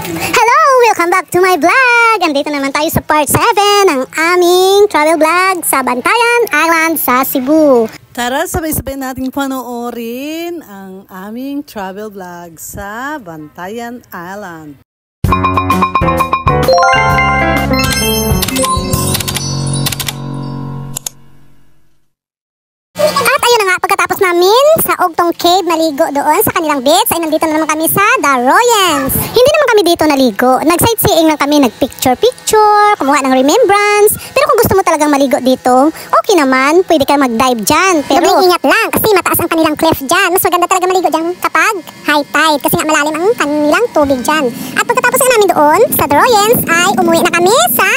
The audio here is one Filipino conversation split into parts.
Hello! Welcome back to my vlog! Andito naman tayo sa part 7 ng aming travel vlog sa Bantayan Island sa Cebu. Tara, sabay-sabay nating panoorin ang aming travel vlog sa Bantayan Island. At ayun na nga, pagkatapos namin sa Ogtong Cave naligo doon sa kanilang beach, ay nandito na naman kami sa Darroyans. Hindi naman kami dito naligo. Nag-sightseeing lang kami, nag-picture-picture, kumuha ng remembrance. Pero kung gusto mo talagang maligo dito, okay naman, pwede ka mag-dive dyan. Pero ingat lang, kasi mataas ang kanilang cliff dyan. Mas maganda talaga maligo dyan kapag high tide, kasi nga malalim ang kanilang tubig dyan. At pagkatapos nga namin doon sa Darroyans, ay umuwi na kami sa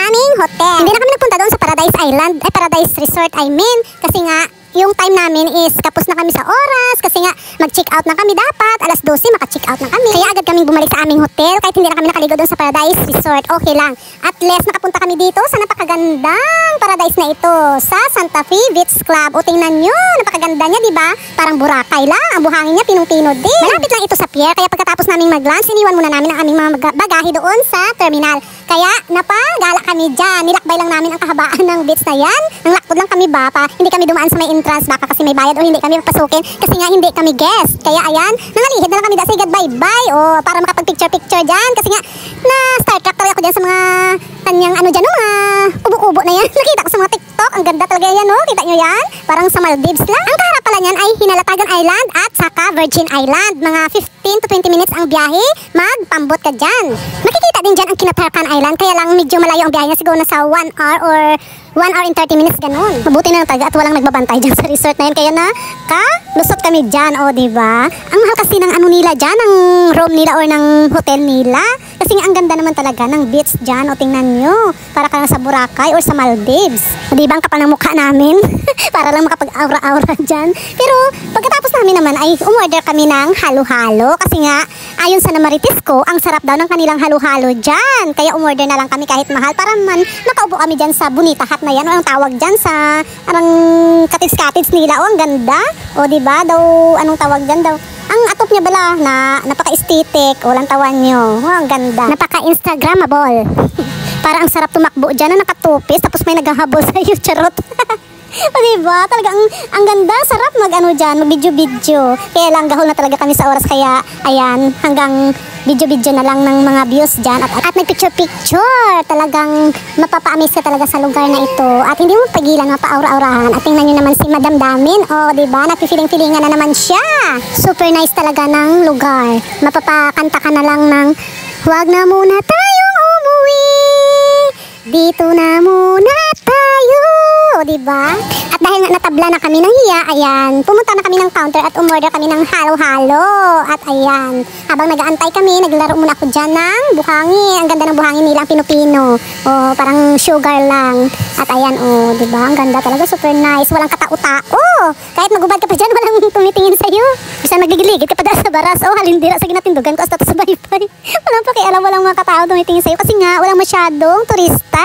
aming hotel. Hindi na kami nagpunta doon sa Paradise Island, Paradise Resort I mean, kasi nga yung time namin is kapos na kami sa oras, kasi nga mag-check out na kami dapat, alas 12 maka-check out na kami. Kaya agad kaming bumalik sa aming hotel, kahit hindi na kami nakaligo doon sa Paradise Resort, okay lang. At last nakapunta kami dito sa napakagandang paradise na ito, sa Santa Fe Beach Club. O tingnan nyo, napakaganda niya, diba? Parang Boracay lang, ang buhangin niya pinong-pino din. Malapit lang ito sa pier, kaya pagkatapos naming mag-lunch, iniwan muna namin ang aming mga bagahe doon sa terminal. Kaya napagala kami dyan, nilakbay lang namin ang kahabaan ng beach na yan. Nanglakbod lang kami ba, hindi kami dumaan sa may entrance, baka kasi may bayad o hindi kami papasukin, kasi nga hindi kami guest. Kaya ayan, nangalihid na lang kami da say goodbye-bye, o para makapag-picture-picture dyan, kasi nga na-star track talaga ako dyan sa mga kanyang ano dyan, mga ubo-ubo na yan. Nakita ko sa mga TikTok, ang ganda talaga yan, no? Kita nyo yan? Parang sa Maldives lang. Ang kaharap pala niyan ay Hinalatagan Island at saka Virgin Island. Mga 15 to 20 minutes ang biyahe, magpambot ka dyan. Makikita din dyan ang Kinatarkan Island, kaya lang medyo malayo ang biyahe niya, siguro nasa 1 hour or 1 hour and 30 minutes ganun. Mabuti na lang talaga at walang nagbabantay dyan sa resort na yan, kaya na lusot kami dyan, o diba? Ang mahal kasi ng ano nila dyan, ng room nila or ng hotel nila, kasi nga ang ganda naman talaga ng beach dyan. O tingnan nyo, para ka sa Boracay or sa Maldives, o diba ang kapal ng mukha namin para lang makapag-aura-aura dyan. Pero pagkatapos namin naman ay umorder kami ng halo-halo, kasi nga ayon sa namarites ko, ang sarap daw ng kanilang halo-halo dyan, kaya umorder na lang kami kahit mahal, para man makaupo kami dyan sa Bonita Hut na yan, o ang tawag dyan sa parang cottage nila. O ang ganda, o diba daw, anong tawag dyan daw, ang atop niya bala na napaka-aesthetic, o lang tawan nyo, o ang ganda, napaka-instagrammable. Para ang sarap tumakbo dyan na nakatupis, tapos may naghahabol sa iyo, charot. O diba, talaga ang ganda, sarap mag-ano dyan, mag-video-video. Kaya lang gahol na talaga kami sa oras, kaya ayan, hanggang video-video na lang ng mga views dyan. At nag-picture-picture, talagang mapapa-amaze ka talaga sa lugar na ito. At hindi mo pagilan, mapa-aura-aurahan. At tingnan nyo naman si Madam Damin, o diba, napipiling-pilingan na naman siya. Super nice talaga ng lugar. Mapapakanta ka na lang ng, "Huwag na muna tayong umuwi, dito na muna tayo." O diba? At dahil nga natabla na kami ng hiya, ayan, pumunta na kami ng counter at umorder kami ng halo-halo. At ayan, habang nag-aantay kami, naglaro muna ako dyan ng buhangin. Ang ganda ng buhangin nila, ang pino-pino. O, parang sugar lang. At ayan, o, diba? Ang ganda talaga, super nice. Walang katao-tao. Kahit magubad ka pa dyan, walang tumitingin sa'yo. Bisa nagigiligid ka pa dyan sa baras. O, halindira sa ginatindugan ko, hasta sa baybay. Walang pakialam, walang mga katao tumitingin sa'yo. Kasi nga, walang masyadong turista.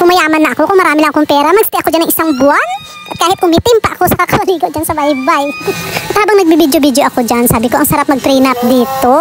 Kung mayaman na ako, kung marami lang akong pera, magstay ako dyan ng isang buwan. At kahit umitim pa ako sa kakaligo dyan sa baybay. At habang nagbibidyo-video ako dyan, sabi ko, ang sarap mag-prenup dito.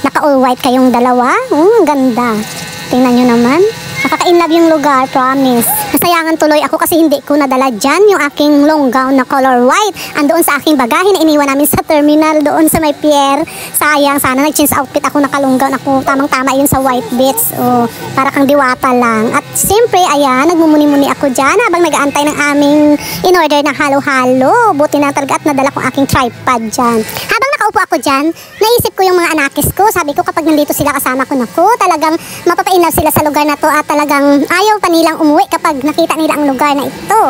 Naka-all white kayong dalawa. Ang ganda. Tingnan nyo naman. Nakaka-inlove yung lugar, promise. Nasayangan tuloy ako kasi hindi ko nadala dyan yung aking long gown na color white. Andoon sa aking bagahe na iniwan namin sa terminal doon sa may pier. Sayang, sana nag-change outfit ako, naka-long gown ako. Tamang-tama yun sa white beach. O, para kang diwata lang. At siyempre, ayan, nagmumuni-muni ako dyan habang nag-aantay ng aming in-order na halo-halo. Buti na talaga at nadala kong aking tripod dyan. Habang nakaupo ako dyan, naisip ko yung mga anakis ko. Sabi ko, kapag nandito sila kasama ko, naku, talagang mapapainlove sila sa lugar na to at talagang ayaw pa nilang umuwi kapag nakita nila ang lugar na ito.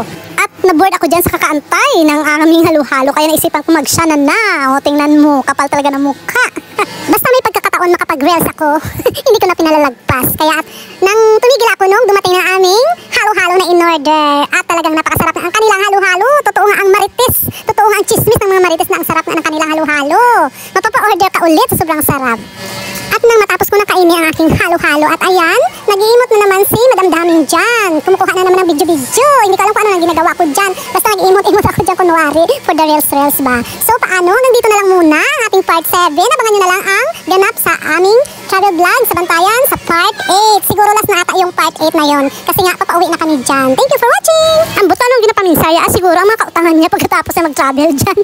At naboard ako dyan sa kakaantay ng aming halo-halo, kaya naisipan ko mag-shana na. O, tingnan mo, kapal talaga ng mukha. Basta may pagkakataon makapag-reels ako, hindi ko na pinalalagpas. Kaya nang tumigil ako nung dumating na aming halo-halo na in-order. At talagang napakasarap na ang kanilang halo-halo. Totoo nga ang marites. Totoo nga ang chismis ng mga marites na ang sarap na ng kanilang halo-halo. Mapapa-order ka ulit, sobrang sarap. At nang matapos ko na ini ang aking halo-halo. At ayan, nag-iimot na naman si Madam Daming dyan. Kumukuha na naman ng video-video. Hindi ko alam kung ano nang ginagawa ko dyan. Basta nag-iimot-imot ako dyan kunwari for the reels ba. So paano? Hanggang dito na lang muna ang ating part 7. Abangan nyo na lang ang ganap sa aming travel vlog sa Bantayan sa part 8. Siguro last na ata yung part 8 na yon. Kasi nga papauwi na kami dyan. Thank you for watching! Ang buta nung ginapaminsaya, siguro ang mga kautangan niya pagkatapos na mag-travel dyan.